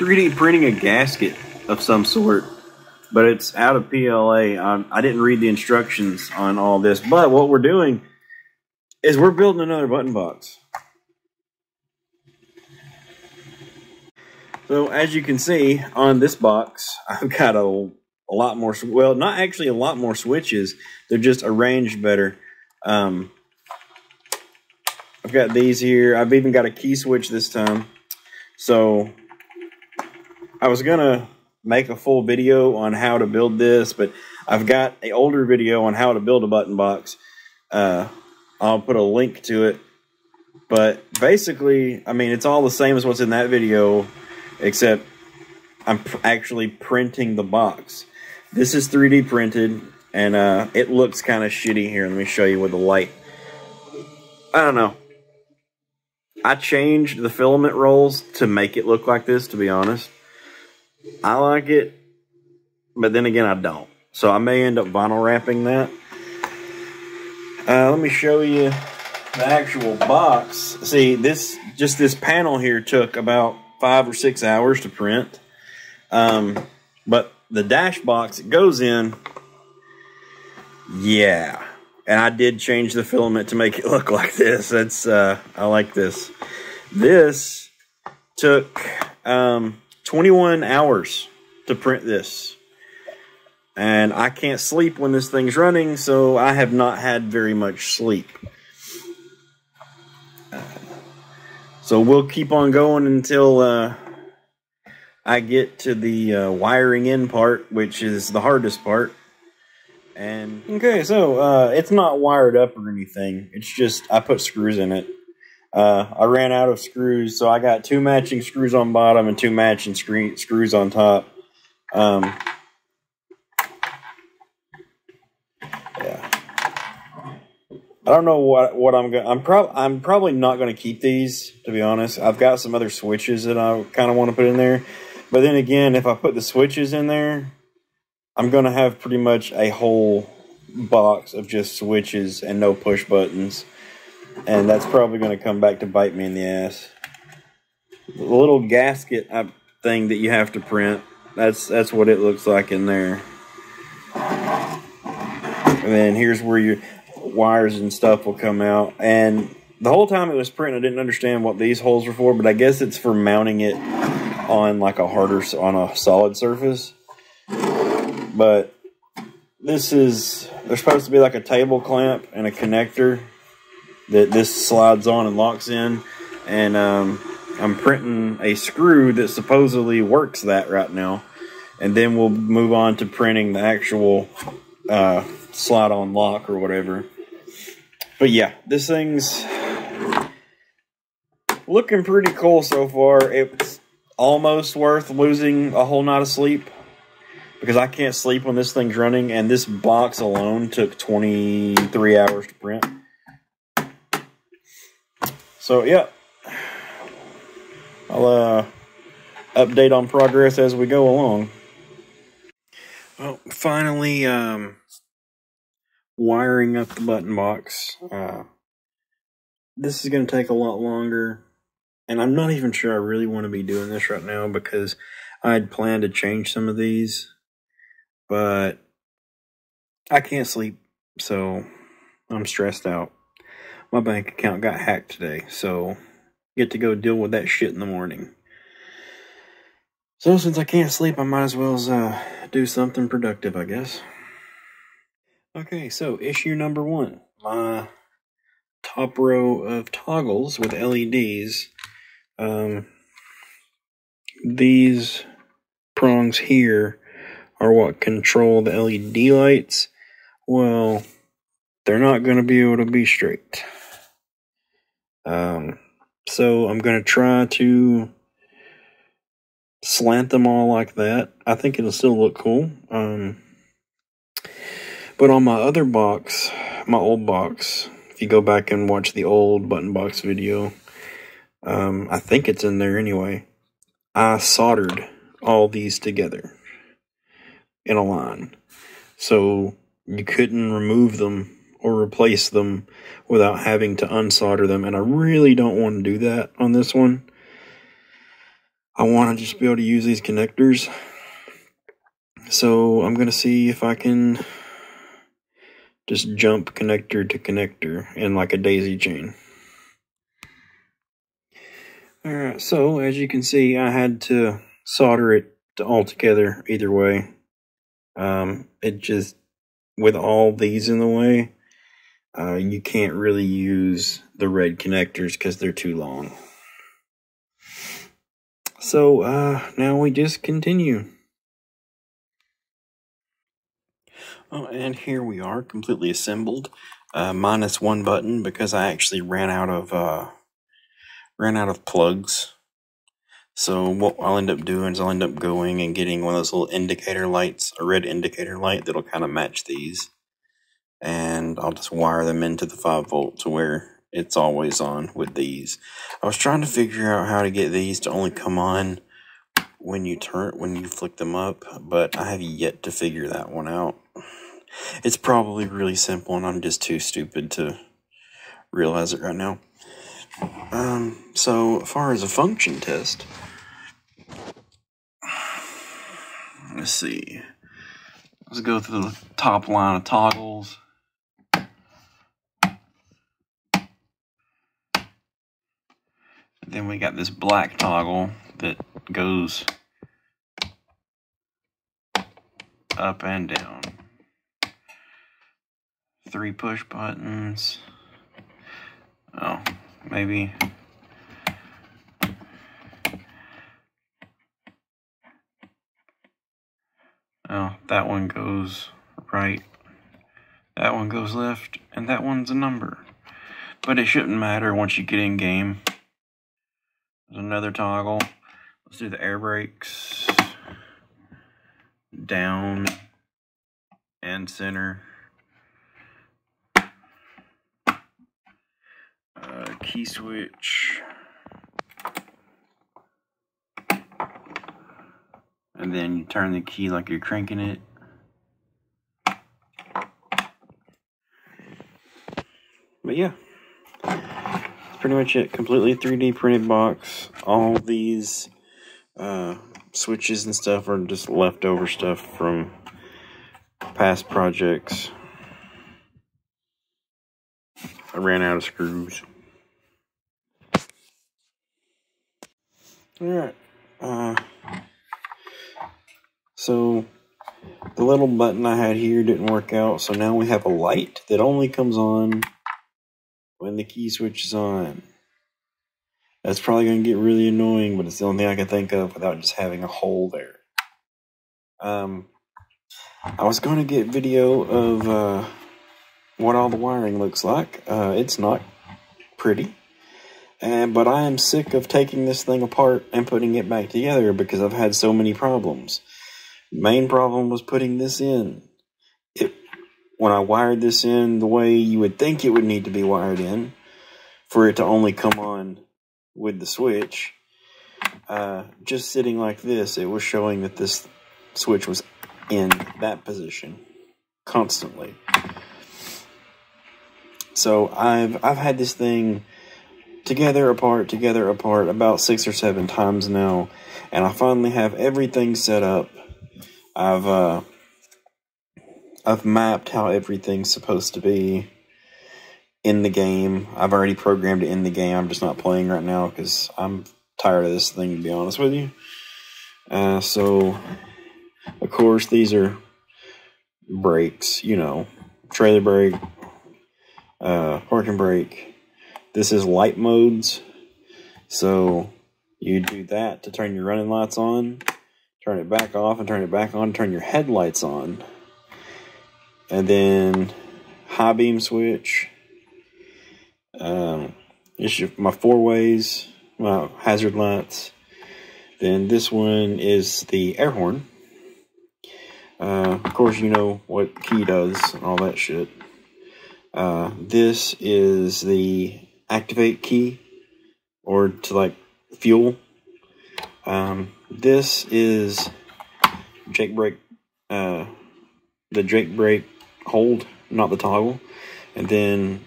3D printing a gasket of some sort, but it's out of PLA. I didn't read the instructions on all this, but what we're doing is we're building another button box. So as you can see on this box, I've got a lot more, well, not actually a lot more switches. They're just arranged better. I've got these here. I've even got a key switch this time. So I was gonna make a full video on how to build this, but I've got an older video on how to build a button box. I'll put a link to it. But basically, I mean, it's all the same as what's in that video, except I'm actually printing the box. This is 3D printed, and it looks kind of shitty here. Let me show you with the light. I don't know. I changed the filament rolls to make it look like this, to be honest. I like it, but then again, I don't. So I may end up vinyl wrapping that. Let me show you the actual box. See, this panel here took about 5 or 6 hours to print. But the dash box it goes in, yeah. And I did change the filament to make it look like this. That's I like this. This took 21 hours to print this. And I can't sleep when this thing's running, so I have not had very much sleep. So we'll keep on going until I get to the wiring in part, which is the hardest part. And okay, so it's not wired up or anything. It's just I put screws in it. I ran out of screws, so I got 2 matching screws on bottom and 2 matching screws on top. Yeah. I don't know what I'm going. I'm probably not going to keep these, to be honest. I've got some other switches that I kind of want to put in there, but then again, if I put the switches in there, I'm going to have pretty much a whole box of just switches and no push buttons. And that's probably going to come back to bite me in the ass. The little gasket thing that you have to print, that's what it looks like in there. And then here's where your wires and stuff will come out. And the whole time it was printing, I didn't understand what these holes were for, but I guess it's for mounting it on like on a solid surface. But there's supposed to be like a table clamp and a connector that this slides on and locks in. And I'm printing a screw that supposedly works that right now. And then we'll move on to printing the actual slide on lock or whatever. But yeah, this thing's looking pretty cool so far. It's almost worth losing a whole night of sleep, because I can't sleep when this thing's running, and this box alone took 23 hours to print. So, yeah. I'll update on progress as we go along. Well, finally, wiring up the button box. This is going to take a lot longer, and I'm not even sure I really want to be doing this right now, because I had planned to change some of these. But I can't sleep, so I'm stressed out. My bank account got hacked today, so get to go deal with that shit in the morning. So since I can't sleep, I might as well do something productive, I guess. Okay, so issue number 1. My top row of toggles with LEDs. These prongs here are what control the LED lights. Well, they're not going to be able to be straight. So I'm going to try to slant them all like that. I think it'll still look cool. But on my other box, my old box, if you go back and watch the old button box video, I think it's in there anyway, I soldered all these together in a line. So you couldn't remove them or replace them without having to unsolder them. And I really don't want to do that on this one. I want to just be able to use these connectors. So I'm going to see if I can just jump connector to connector in like a daisy chain. Alright, so as you can see, I had to solder it all together either way. It just, with all these in the way, you can't really use the red connectors because they're too long. So now we just continue. Oh, and here we are, completely assembled, minus one button because I actually ran out of plugs. So what I'll end up doing is I'll end up going and getting one of those little indicator lights, a red indicator light that'll kind of match these, and I'll just wire them into the 5-volt to where it's always on with these. I was trying to figure out how to get these to only come on when you flick them up, but I have yet to figure that one out. It's probably really simple, and I'm just too stupid to realize it right now. So as far as a function test, let's see. Let's go through the top line of toggles. Then we got this black toggle that goes up and down. 3 push buttons. Oh, maybe. Oh, that one goes right. That one goes left, and that one's a number. But it shouldn't matter once you get in game. There's another toggle. Let's do the air brakes. Down and center. Key switch. And then you turn the key like you're cranking it. But yeah, that's pretty much it. Completely 3D printed box. All these switches and stuff are just leftover stuff from past projects. I ran out of screws. Alright. So the little button I had here didn't work out, so now we have a light that only comes on when the key switch is on. That's probably going to get really annoying, but it's the only thing I can think of without just having a hole there. I was going to get video of what all the wiring looks like. It's not pretty. But I am sick of taking this thing apart and putting it back together because I've had so many problems. Main problem was putting this in. When I wired this in the way you would think it would need to be wired in, for it to only come on with the switch, just sitting like this, it was showing that this switch was in that position constantly. So I've had this thing together apart about 6 or 7 times now, and I finally have everything set up. I've mapped how everything's supposed to be in the game. I've already programmed it in the game. I'm just not playing right now because I'm tired of this thing, to be honest with you. So, of course, these are brakes, you know, trailer brake, parking brake. This is light modes. So, you do that to turn your running lights on, turn it back off and turn it back on, turn your headlights on. And then high beam switch. It's my 4-ways, my hazard lights. Then this one is the air horn. Of course, you know what key does and all that shit. This is the activate key, or to like fuel. This is Jake brake, the Jake brake hold, not the toggle. And then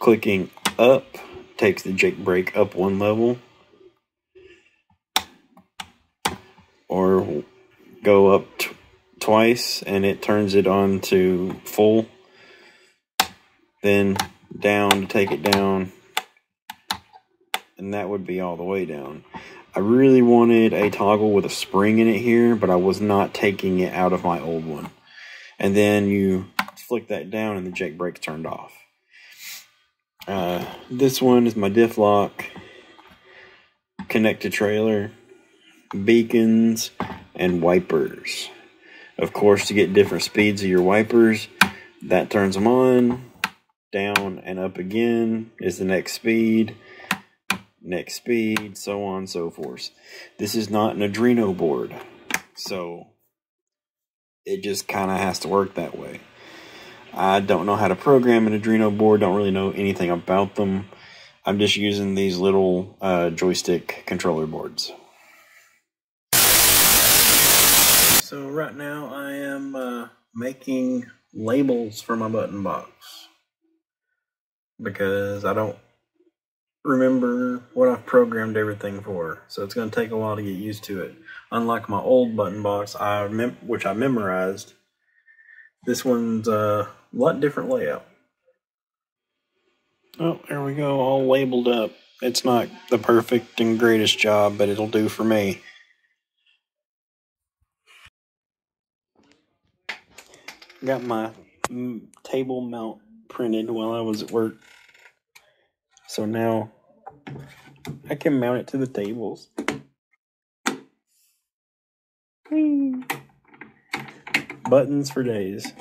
clicking up takes the Jake brake up 1 level. go up twice and it turns it on to full. Then down to take it down. And that would be all the way down. I really wanted a toggle with a spring in it here, but I was not taking it out of my old one. And then you flick that down and the jake brake turned off. This one is my diff lock, connected trailer, beacons, and wipers. Of course, to get different speeds of your wipers, that turns them on. Down and up again is the next speed, so on and so forth. This is not an Arduino board, so it just kind of has to work that way. I don't know how to program an Arduino board, don't really know anything about them. I'm just using these little joystick controller boards. So right now I am making labels for my button box, because I don't remember what I've programmed everything for. So it's going to take a while to get used to it. Unlike my old button box, which I memorized, this one's a lot different layout. Oh, there we go, all labeled up. It's not the perfect and greatest job, but it'll do for me. Got my table mount printed while I was at work. So now I can mount it to the tables. Buttons for days.